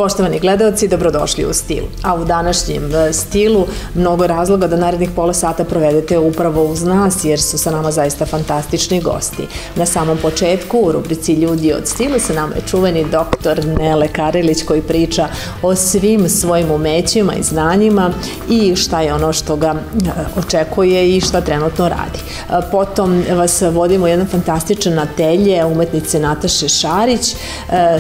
Poštovani gledaoci, dobrodošli u Stil. A u današnjem Stilu mnogo razloga da narednih pola sata provedete upravo uz nas, jer su sa nama zaista fantastični gosti. Na samom početku, u rubrici Ljudi od Stila, sa nama je čuveni doktor Nele Karelić, koji priča o svim svojim umećima i znanjima i šta je ono što ga očekuje i šta trenutno radi. Potom vas vodimo u jedan fantastičan atelje umetnice Nataše Šarić,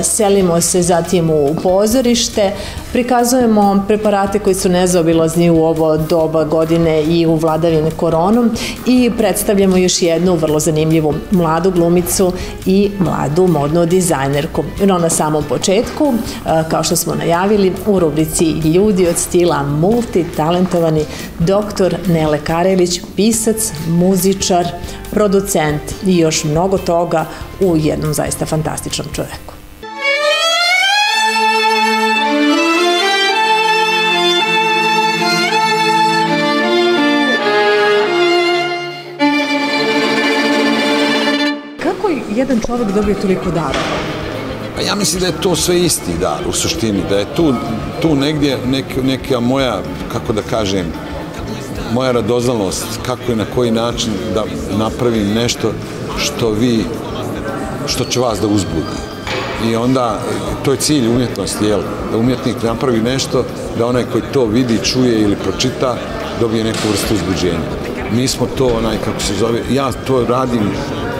selimo se zatim u pozorište, prikazujemo preparate koji su nezaobilazni u ovo doba godine i u vladavine koronom i predstavljamo još jednu vrlo zanimljivu mladu glumicu i mladu modnu dizajnerku. No, na samom početku, kao što smo najavili, u rubrici Ljudi od Stila, multitalentovani doktor Nele Karelić, pisac, muzičar, producent i još mnogo toga u jednom zaista fantastičnom čoveku. Kako jedan čovek dobije toliko darova? Pa ja mislim da je to sve isti dar u suštini, da je tu negdje neka moja, kako da kažem, moja radoznalost, kako i na koji način da napravim nešto što će vas da uzbudi. I onda, to je cilj umjetnosti, da umjetnik napravi nešto, da onaj koji to vidi, čuje ili pročita, dobije neku vrstu uzbuđenja. Mi smo to, kako se zove, ja to radim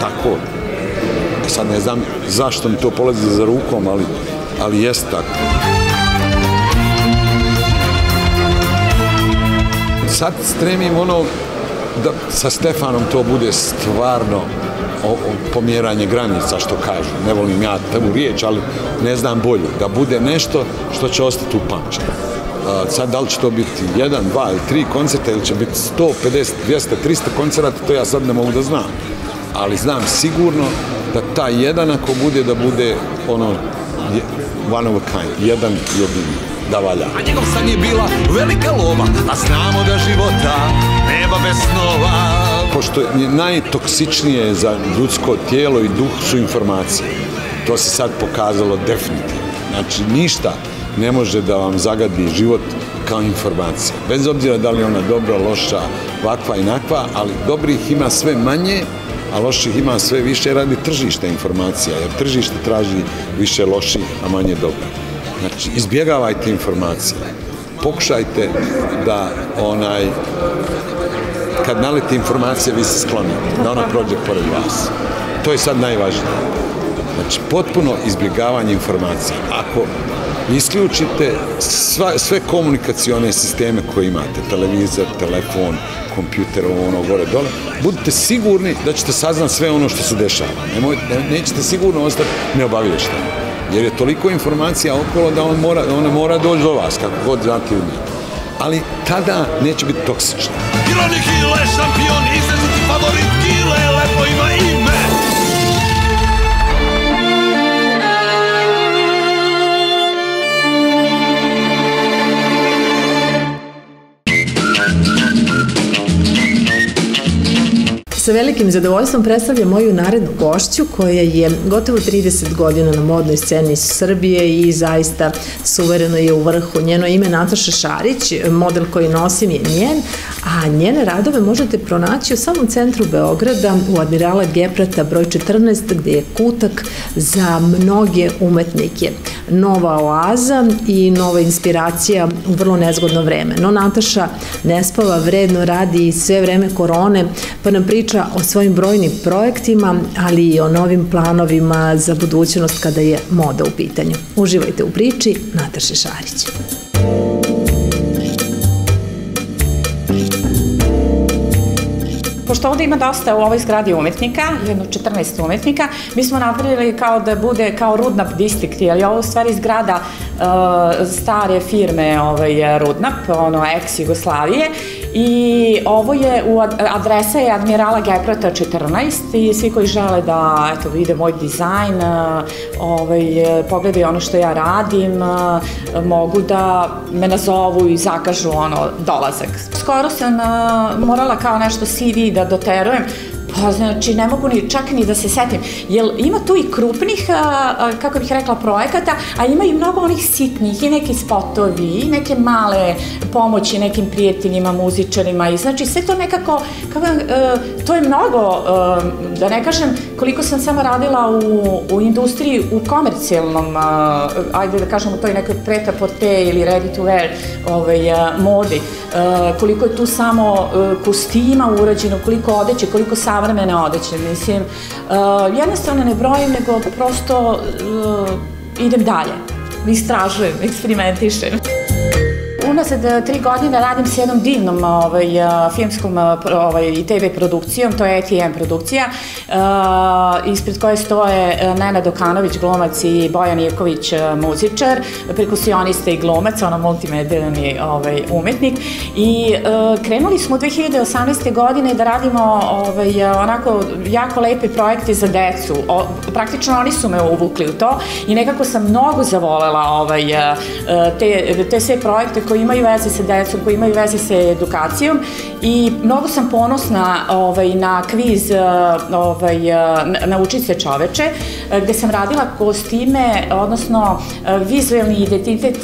tako. Sad ne znam zašto mi to polazi za rukom, ali jest tako. Sad stremim da sa Stefanom to bude stvarno pomjeranje granica, što kažu. Ne volim ja tu riječ, ali ne znam bolju. Da bude nešto što će ostati upamćeno. Sad, da li će to biti 1, 2 ili 3 koncerta ili će biti 150, 200, 300 koncerata, to ja sad ne mogu da znam. Ali znam sigurno da taj jedan ako bude, da bude one of a kind, jedan jedini, da valja. A njegov san je bila velika lova, a znamo da života nema bez snova. Pošto je najtoksičnije za ljudsko tijelo i duh su informacije. To se sad pokazalo definitivno. Znači, ništa ne može da vam zagadi život kao informacija. Bez obzira da li je ona dobra, loša, ovakva i nakva, ali dobrih ima sve manje, a loših ima sve više radi tržišta informacija, jer tržište traži više loših, a manje dobrih. Znači, izbjegavajte informacije. Pokušajte da kad naleti informacija, vi se sklonite, da ona prođe pored vas. To je sad najvažnije. Znači, potpuno izbjegavanje informacija. Ako isključite sve komunikacione sisteme koje imate, televizor, telefon, kompjuter, gore, dole, budite sigurni da ćete saznati sve ono što se dešava. Nećete sigurno ostati neobaviješteni, jer je toliko informacija okolo da ona mora doći do vas, kako god znate ili ne. Ali tada neće biti toksično. Ironi Hile, šampion, izraziti favorit Hile, lepo ima ime. Sa velikim zadovoljstvom predstavljam moju narednu gošću koja je gotovo 30 godina na modnoj sceni Srbije i zaista suvereno je u vrhu. Njeno ime je Nataša Šarić, model koji nosim je njen, a njene radove možete pronaći u samom centru Beograda u Admirala Geprata broj 14 gde je kutak za mnoge umetnike. Nova oaza i nova inspiracija u vrlo nezgodno vreme. No Nataša ne spava, vredno radi i sve vreme korone, pa nam priča o svojim brojnim projektima, ali i o novim planovima za budućnost kada je moda u pitanju. Uživajte u priči Nataše Šarić. Pošto ovdje ima dosta u ovoj zgradi umetnika, jedno 14 umetnika, mi smo napravili kao da bude kao Rudnap distrikt, jer je ovo u stvari zgrada stare firme Rudnap, ex-Jugoslavije, i ovo je, adresa je Admirala Geprata 14 i svi koji žele da vide moj dizajn, pogledaju ono što ja radim, mogu da me nazovu i zakažu dolazak. Skoro sam morala kao nešto CV da doterujem, Pa znači ne mogu čak ni da se setim, jer ima tu i krupnih, kako bih rekla, projekata, a ima i mnogo onih sitnih, i neki spotovi, i neke male pomoći nekim prijateljima, muzičarima, i znači sve to nekako, to je mnogo, da ne kažem koliko sam samo radila u industriji, u komercijalnom, ajde da kažem u toj nekoj pret-a-porter ili ready-to-wear modi, koliko je tu samo kostima urađeno, koliko odeće, koliko savremene odeće, mislim, jednostavno ne brojim, nego prosto idem dalje, istražujem, eksperimentišem. Unazad 3 godine radim s jednom divnom filmskom i TV produkcijom, to je ATM produkcija, ispred koje stoje Nenad Okanović, glumac, i Bojan Ivković, muzičar, perkusionista i glumac, multimedijalni umetnik. I krenuli smo 2018. godine da radimo onako jako lepe projekte za decu. Praktično oni su me uvukli u to i nekako sam mnogo zavolela te sve projekte koji imaju veze sa decom, koji imaju veze sa edukacijom, i mnogo sam ponosna na kviz Nauči se čoveče, gde sam radila kostime, odnosno vizuelni identitet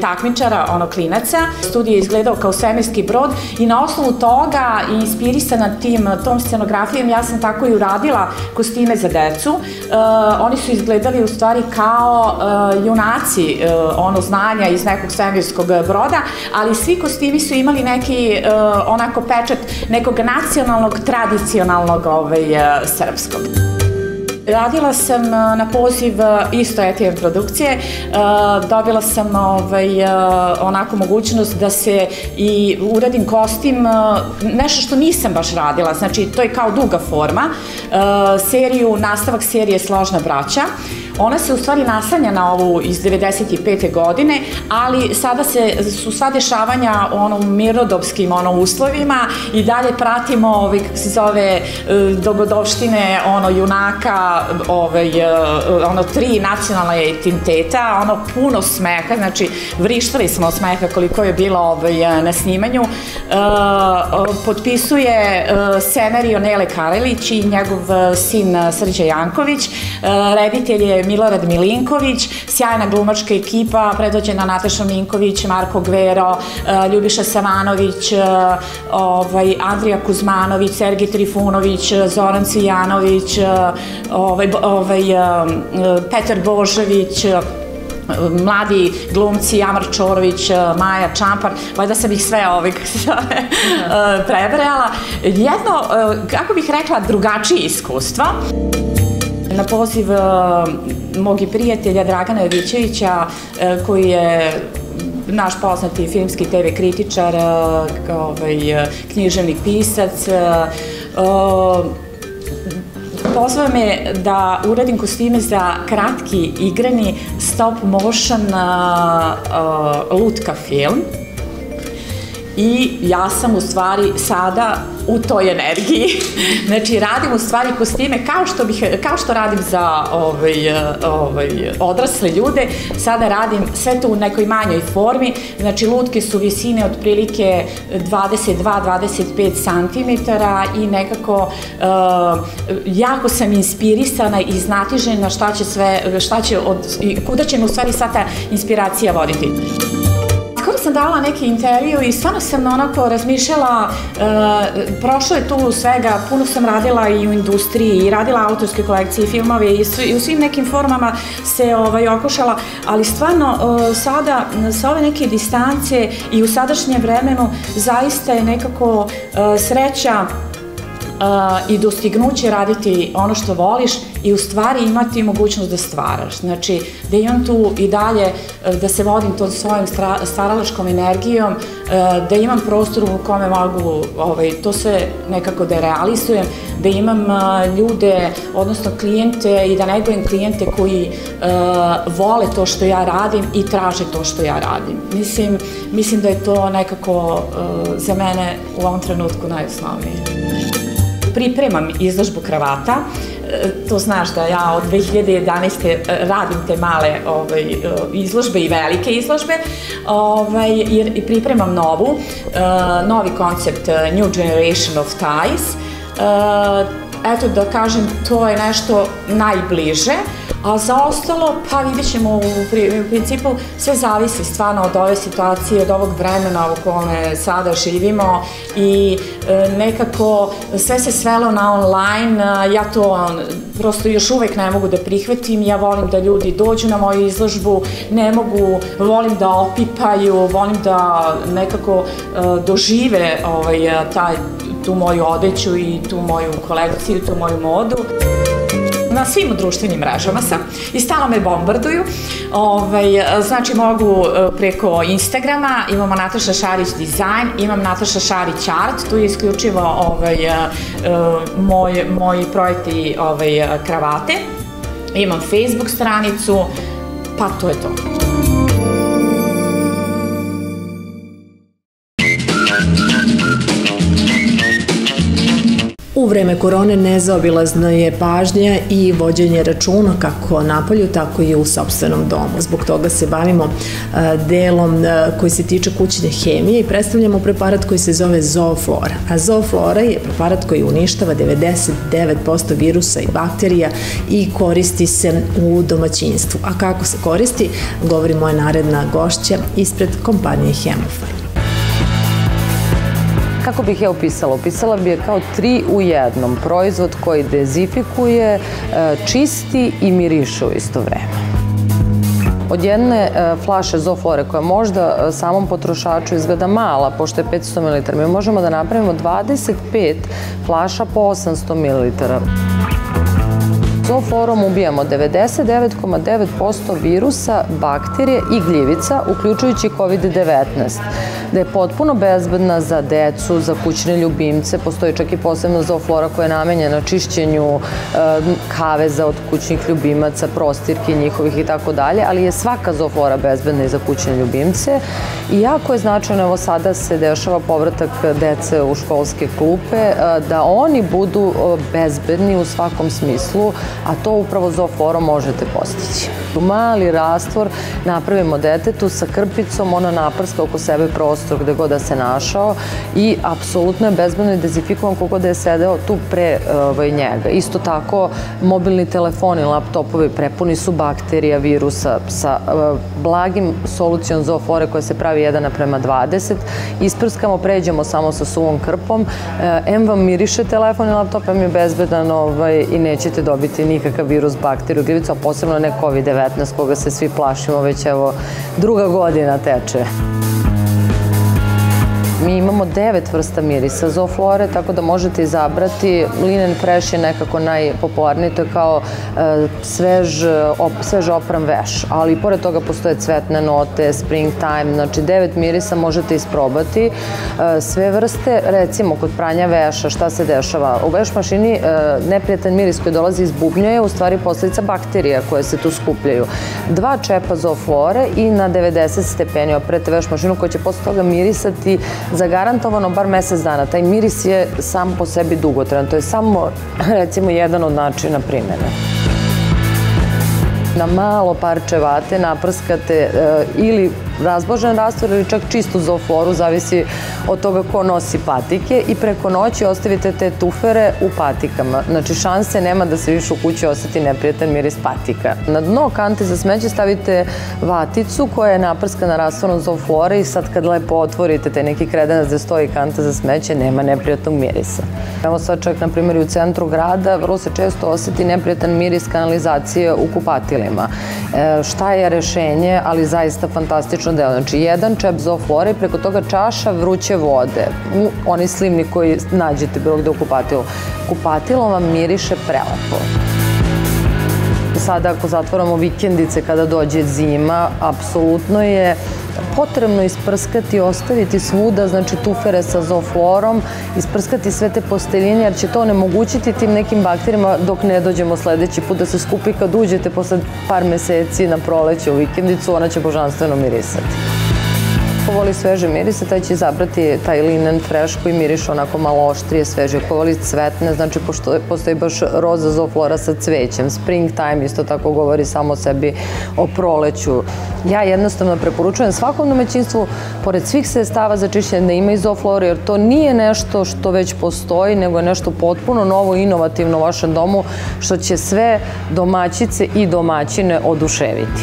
takmičara, klinaca. Studij je izgledao kao svemirski brod i na osnovu toga, inspirisana tom scenografijom, ja sam tako i uradila kostime za decu. Oni su izgledali u stvari kao junaci znanja iz nekog svemirskog broda, ali svi kostimi su imali neki onako pečat nekog nacionalnog, tradicionalnog srpskog. Radila sam na poziv isto ATM produkcije, dobila sam onako mogućnost da se i uradim kostim, nešto što nisam baš radila, znači to je kao duga forma, nastavak serije Složna braća. Ona se u stvari naslanja na ovu iz 95. godine, ali sada su sva dešavanja u mirnodopskim uslovima i dalje pratimo, kako se zove, dogodovštine junaka, 3 nacionalna identiteta, puno smeha, znači vrištali smo od smeha koliko je bilo na snimanju. Potpisuje scenario Nele Karelić i njegov sin Srđa Janković, reditelj je Milorad Milinković, sjajna glumačka ekipa predvođena Natašom Minković, Marko Gvero, Ljubiša Savanović, Andrija Kuzmanović, Sergej Trifunović, Zoran Cvijanović, Petar Božović, mladi glumci, Amar Čorović, Maja Čampar, valjda sam ih sve prebrala. Jedno, kako bih rekla, drugačije iskustvo. Na poziv mog prijatelja Dragana Jovićevića, koji je naš poznati filmski TV kritičar, književnik, pisac, pozvao me da uradim kostime za kratki igrani stop motion lutka film. I ja sam u stvari sada u toj energiji. Znači radim u stvari kostime kao što radim za odrasle ljude, sada radim sve to u nekoj manjoj formi. Znači lutke su visine otprilike 22-25 cm i nekako jako sam inspirisana i znatižena kuda će me u stvari sva ta inspiracija voditi. Skoro sam dala neki intervju i stvarno sam onako razmišljala, prošlo je tu svega, puno sam radila i u industriji i radila autorske kolekcije i filmove i u svim nekim formama se okušala, ali stvarno sada sa ove neke distance i u sadašnjem vremenu zaista je nekako sreća i dostignuće raditi ono što voliš i u stvari imati mogućnost da stvaraš. Znači, da imam tu i dalje, da se vodim to svojom stvaralačkom energijom, da imam prostor u kome mogu to sve nekako da realizujem, da imam ljude, odnosno klijente i da negujem klijente koji vole to što ja radim i traže to što ja radim. Mislim da je to nekako za mene u ovom trenutku najosnovnije. Pripremam izložbu kravata, to znaš da ja od 2011. radim te male izložbe i velike izložbe, jer pripremam novi koncept New Generation of Ties, eto da kažem, to je nešto najbliže, a za ostalo, pa vidjet ćemo u principu, sve zavisi stvarno od ove situacije, od ovog vremena u kome sada živimo i nekako sve se svelo na online, ja to prosto još uvek ne mogu da prihvatim, ja volim da ljudi dođu na moju izložbu, ne mogu, volim da opipaju, volim da nekako dožive tu moju odeću i tu moju kolekciju, tu moju modu. Na svim društvenim mrežama sam i stalno me bombarduju. Znači mogu preko Instagrama, imamo Nataša Šarić Dizajn, imam Nataša Šarić Art, tu je isključivo moji projekti kravate. Imam Facebook stranicu, pa to je to. U vreme korone nezaobilazna je pažnja i vođenje računa kako napolju, tako i u sopstvenom domu. Zbog toga se bavimo delom koji se tiče kućne hemije i predstavljamo preparat koji se zove Zooflora. A Zooflora je preparat koji uništava 99% virusa i bakterija i koristi se u domaćinstvu. A kako se koristi, govori moja naredna gošća ispred kompanije Hemofar. Kako bih je opisala? Opisala bi je kao 3 u 1. Proizvod koji dezinfikuje, čisti i miriše u isto vreme. Od jedne flaše Zooflore koja možda samom potrošaču izgleda mala, pošto je 500 ml, mi možemo da napravimo 25 flaša po 800 ml. Zooflorom ubijamo 99,9% virusa, bakterije i gljivica, uključujući COVID-19. Da je potpuno bezbedna za decu, za kućne ljubimce, postoji čak i posebna Zooflora koja je namenjena čišćenju kaveza od kućnih ljubimaca, prostirki njihovih i tako dalje, ali je svaka Zooflora bezbedna i za kućne ljubimce. I jako je značajno, evo sada se dešava povratak dece u školske klupe, da oni budu bezbedni u svakom smislu, a to upravo Zooflorom možete postići. Mali rastvor napravimo detetu sa krpicom, ona naprska oko sebe prostor gde god da se našao i apsolutno je bezbedno i dezinfikovan koliko da je sedeo tu pre njega. Isto tako, mobilni telefoni, laptopovi prepuni su bakterija, virusa sa blagim solucijom Zooflore koja se pravi 1:20. Isprskamo, pređemo samo sa suvom krpom. Em vam miriše telefon i laptop, em je bezbedan i nećete dobiti nikakav virus, bakteriju, gljivicu, a posebno ne COVID-19 koga se svi plašimo, već evo 2. godina teče. Mi imamo 9 vrsta mirisa Zooflore, tako da možete izabrati. Linen fresh je nekako najpopularniji, to je kao svež opran veš, ali i pored toga postoje cvetne note, springtime, znači 9 mirisa možete isprobati. Sve vrste, recimo kod pranja veša, šta se dešava? U veš mašini neprijatan miris koji dolazi iz bubnja je u stvari posledica bakterija koje se tu skupljaju. 2 čepa Zooflore i na 90 stepeni oprete veš mašinu koja će posle toga mirisati zagarantovano bar mesec dana. Taj miris je sam po sebi dugotran. To je samo, recimo, jedan od načina primene. Na malo parče vate naprskate ili razbožen rastvor ili čak čistu Zoofloru, zavisi od toga ko nosi patike i preko noći ostavite te tufere u patikama. Znači šanse nema da se više u kući osjeti neprijatan miris patika. Na dno kante za smeće stavite vaticu koja je naprskana rastvorom Zooflore i sad kad lepo otvorite taj neki kredenac gde stoji kanta za smeće, nema neprijatnog mirisa. Evo sad čak, na primjer, i u centru grada vrlo se često osjeti neprijatan miris kanalizacije u kupatilima. Šta je rešenje, ali zaista fantastično delo. Znači, 1 čep Zooflore i preko toga čaša vruće vode. Oni slivni koji nađete bilo gde u kupatilu. Kupatilo vam miriše prelepo. Sada ako zatvoramo vikendice kada dođe zima, apsolutno je potrebno isprskati i ostaviti svuda, znači tufere sa Zooflorom, isprskati sve te posteljine, jer će to onemogućiti tim nekim bakterijama dok ne dođemo sledeći put da se skupi. Kad uđete posle par meseci na proleće u vikendicu, ona će božanstveno mirisati. ko voli sveže mirise, taj će izabrati taj linen fresh koji miriše onako malo oštrije, sveže. Ko voli cvetne, znači postoji baš roza Zoflora sa cvećem. Springtime isto tako govori samo o sebi, o proleću. Ja jednostavno preporučujem svakom domaćinstvu, pored svih sredstava za čišćenje, da ima i Zofloru, jer to nije nešto što već postoji, nego je nešto potpuno novo i inovativno u vašem domu, što će sve domaćice i domaćine oduševiti.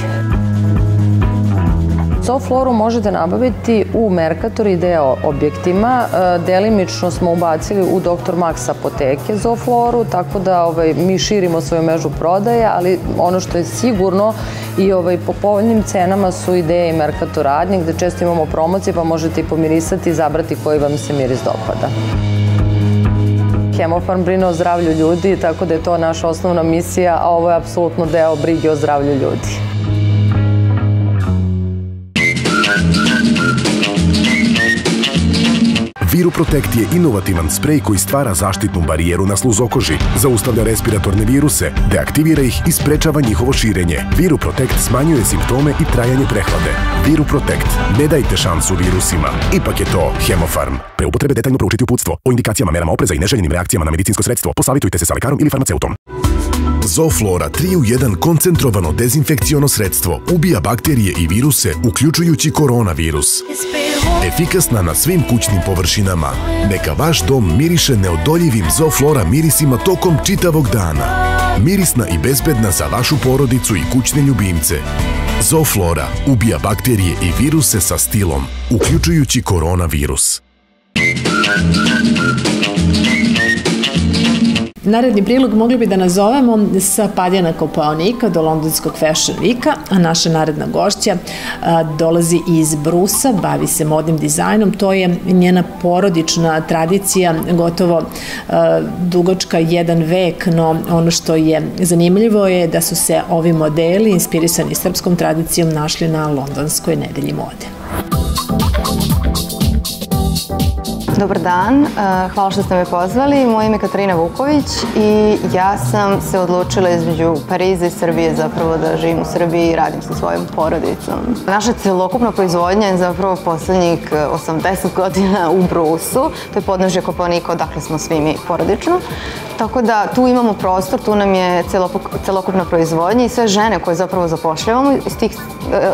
Zofloru možete nabaviti u Mercatoru i Deo objektima. Delimično smo ubacili u Dr. Max apoteke Zofloru, tako da mi širimo svoju mežu prodaje, ali ono što je sigurno i po povoljnim cenama su Ideja i Mercator radnje, gde često imamo promocije, pa možete i pomirisati i izabrati koji vam se miris dopada. Hemofarm brine o zdravlju ljudi, tako da je to naša osnovna misija, a ovo je apsolutno deo brige o zdravlju ljudi. Viruprotect je inovativan sprej koji stvara zaštitnu barijeru na sluzokoži, zaustavlja respiratorne viruse, deaktivira ih i sprečava njihovo širenje. Viruprotect smanjuje simptome i trajanje prehlade. Viruprotect. Ne dajte šansu virusima. Ipak je to Hemofarm. Pre upotrebe detaljno proučiti uputstvo. O indikacijama, merama opreza i neželjenim reakcijama na medicinsko sredstvo posavitujte se sa lekarom ili farmaceutom. Zoflora 3-u-1 koncentrovano dezinfekciono sredstvo ubija bakterije i viruse, uključujući koronavirus. Efikasna na svim kućnim površinama. Neka vaš dom miriše neodoljivim Zoflora mirisima tokom čitavog dana. Mirisna i bezbedna za vašu porodicu i kućne ljubimce. Zoflora ubija bakterije i viruse sa stilom, uključujući koronavirus. Naredni prilog mogli bi da nazovemo sa Padjana Kopaonika do Londonskog Fashion Weeka, a naša naredna gošća dolazi iz Brusa, bavi se modnim dizajnom. To je njena porodična tradicija, gotovo dugačka 1 vek, no ono što je zanimljivo je da su se ovi modeli inspirisani srpskom tradicijom našli na Londonskoj nedelji mode. Dobar dan, hvala što ste me pozvali. Moje ime je Katarina Vuković i ja sam se odlučila između Pariza i Srbije zapravo da živim u Srbiji i radim sa svojom porodicom. Naša celokupna proizvodnja je zapravo poslednjih 80 godina u Brusu, to je podnožje Kopaonika odakle smo svi mi porodično. Tako da tu imamo prostor, tu nam je celokupna proizvodnja i sve žene koje zapravo zapošljavamo iz tih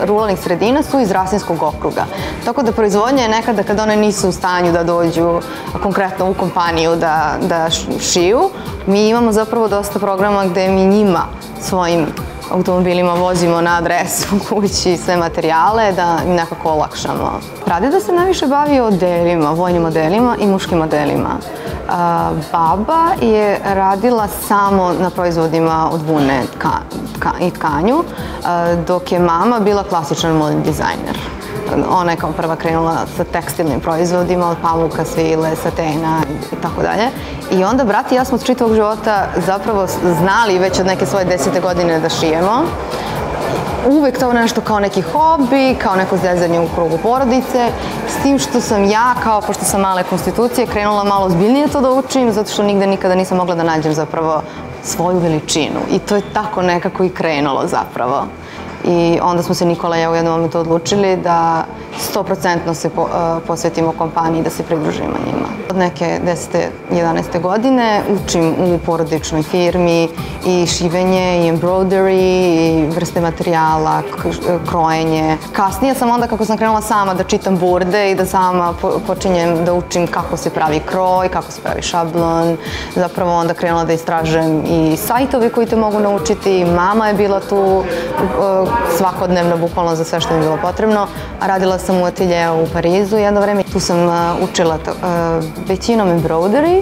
ruralnih sredina su iz Rasinskog okruga. Tako da proizvodnja je nekada kada one nisu u stanju da dođu konkretno u kompaniju da šiju. Mi imamo zapravo dosta programa gde mi njima svojim automobilima vozimo na adresu kući sve materijale da im nekako olakšamo. Pradeda se najviše bavi odelima, vojnim odelima i muškim odelima. Baba je radila samo na proizvodima od vune i tkanju, dok je mama bila klasičan modni dizajner. Ona je kao prva krenula sa tekstilnim proizvodima, od pamuka, svile, satena i tako dalje. I onda brat i ja smo od čitavog života zapravo znali već od neke svoje 10. godine da šijemo. Uvek to nešto kao neki hobi, kao neko zezanje u krugu porodice, s tim što sam ja, kao pošto sam male konstitucije, krenula malo ozbiljnije to da učim, zato što nigde nikada nisam mogla da nađem zapravo svoju veličinu. I to je tako nekako i krenulo zapravo. I onda smo se Nikola i ja u jednom momentu odlučili da 100% se posvetimo kompaniji, da se pridružimo njima. Od neke 10. 11. godine učim u porodičnoj firmi i šivenje, i embroidery, i vrste materijala, krojenje. Kasnije sam onda, kako sam krenula sama da čitam burde i da sama počinjem da učim kako se pravi kroj, kako se pravi šablon, zapravo onda krenula da istražujem i sajtove koji te mogu naučiti. Mama je bila tu svakodnevno, bukvalno za sve što mi je bilo potrebno. Radila sam u ateljeu u Parizu jedno vreme. Tu sam učila većinom embroidery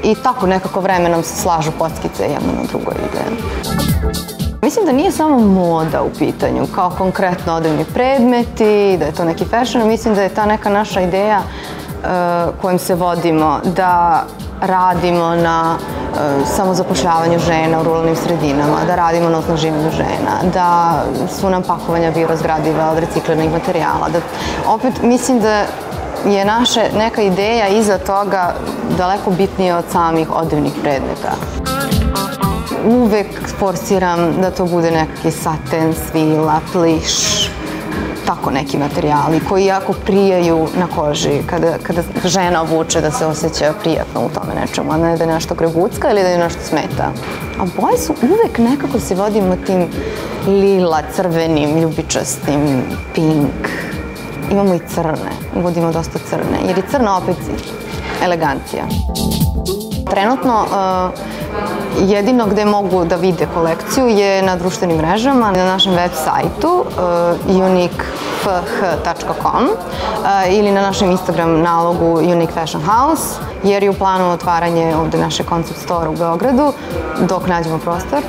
i tako nekako vremenom se slažu kockice jedno na drugoj ide. Mislim da nije samo moda u pitanju, kao konkretno odevni predmeti, da je to neki fashion. Mislim da je ta neka naša ideja kojim se vodimo, da radimo na samozapošljavanju žena u ruralnim sredinama, da radimo na osnaživanju žena, da su nam pakovanja biorazgradiva od recikliranih materijala. Opet mislim da je naša neka ideja iza toga daleko bitnija od samih odevnih predmeta. Uvek forsiram da to bude nekakvi saten, svila, pliš, tako neki materijali koji jako prijaju na koži kada žena obuče da se osjeća prijatno u tome nečemu, a ne da je nešto gregucka ili da je nešto smeta. A boje su uvek nekako se vodimo tim lila, crvenim, ljubičastim, pink. Imamo i crne, uvodimo dosta crne, jer je crna opet elegancija. Trenutno jedino gde mogu da vide kolekciju je na društvenim mrežama, na našem web sajtu uniquefh.com ili na našem Instagram nalogu Unique Fashion House, jer je u planu otvaranje ovde naše concept store u Beogradu dok nađemo prostor.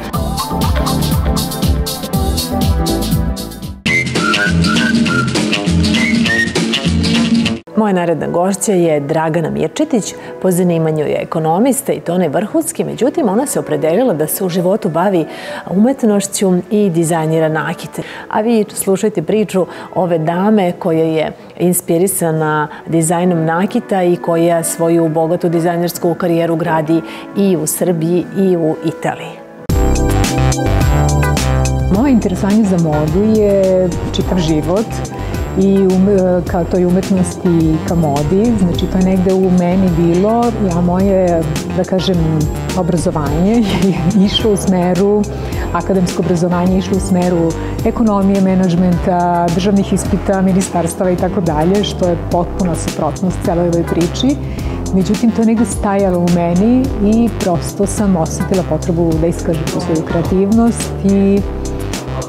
Moja naredna gošća je Dragana Mirčetić, po zanimanju je ekonomista i to ne vrhunski, međutim ona se opredelila da se u životu bavi umetnošću i dizajnira nakite. A vi slušajte priču ove dame koja je inspirisana dizajnom nakita i koja svoju bogatu dizajnersku karijeru gradi i u Srbiji i u Italiji. Moje interesovanje za modu je čitav život i kao toj umetnosti ka modi, znači to je negde u meni bilo, moje, da kažem, obrazovanje je išlo u smeru, akademsko obrazovanje je išlo u smeru ekonomije, menadžmenta, državnih ispita, ministarstava i tako dalje, što je potpuna suprotnost celoj ovoj priči. Međutim, to je negde stajalo u meni i prosto sam osetila potrebu da iskažem tu svoju kreativnost i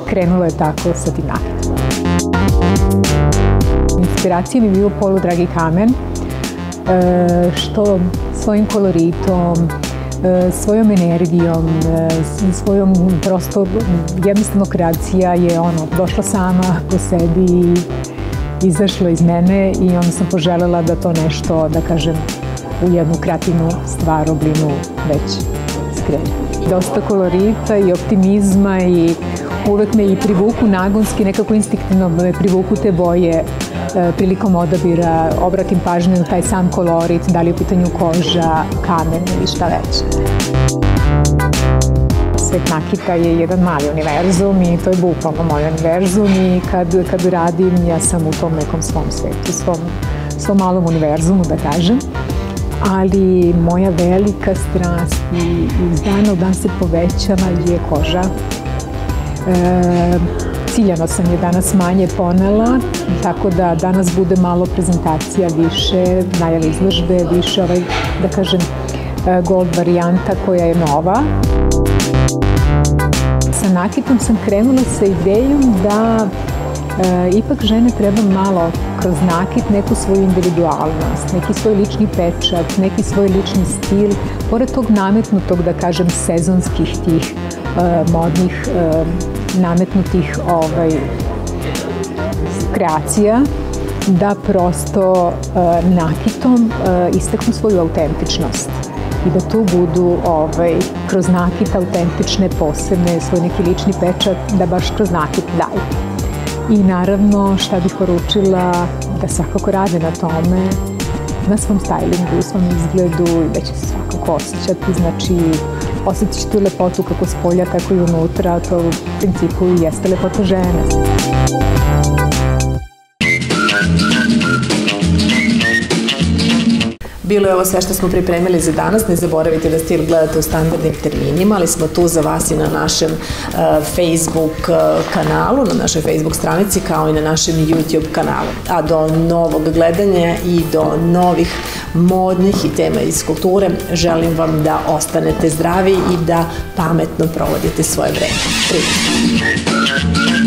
krenulo je tako sa tim nakitom. Inspiracija mi je bio poludragi kamen, što svojim koloritom, svojom energijom, svojom prosto jednostavno kreacija je došla sama po sebi i izašla iz mene i onda sam poželjela da to nešto, da kažem, u jednu kreativnu stvar, oblinu već skrene. Dosta kolorita i optimizma i uvek me i privuku nagonski, nekako instinktivno me privuku te boje prilikom odabira, obratim pažnju na taj sam kolorit, da li je u pitanju koža, kamen ili šta već. Svet nakita je jedan mali univerzum i to je bukvalno moj univerzum i kad radim ja sam u tom nekom svom svetu, svom malom univerzumu da kažem. Ali moja velika strast i iz dana u dan se povećava je koža. Ciljano sam je danas manje ponela, tako da danas bude malo prezentacija više, najave izložbe, više da kažem, gold varijanta koja je nova. Sa nakitom sam krenula sa idejom da ipak žene treba malo kroz nakit neku svoju individualnost, neki svoj lični pečat, neki svoj lični stil, pored tog nametnutog, da kažem, sezonskih tih modnih nametnutih kreacija, da prosto nakitom istaknu svoju autentičnost i da tu budu kroz nakit autentične, posebne, svoj neki lični pečat, da baš kroz nakit daju. I naravno, šta bih poručila, da svakako rade na tome, na svom stylingu, svom izgledu i da će se svakako osjećati, znači osjetit ćete lepotu kako s polja, tako i unutra, to u principu i jeste lepota žene. Bilo je ovo sve što smo pripremili za danas. Ne zaboravite da stil gledate u standardnim terminima, ali smo tu za vas i na našem Facebook kanalu, na našoj Facebook stranici, kao i na našem YouTube kanalu. A do novog gledanja i do novih modnih i tema iz kulture želim vam da ostanete zdravi i da pametno provodite svoje vreme. Prijetno!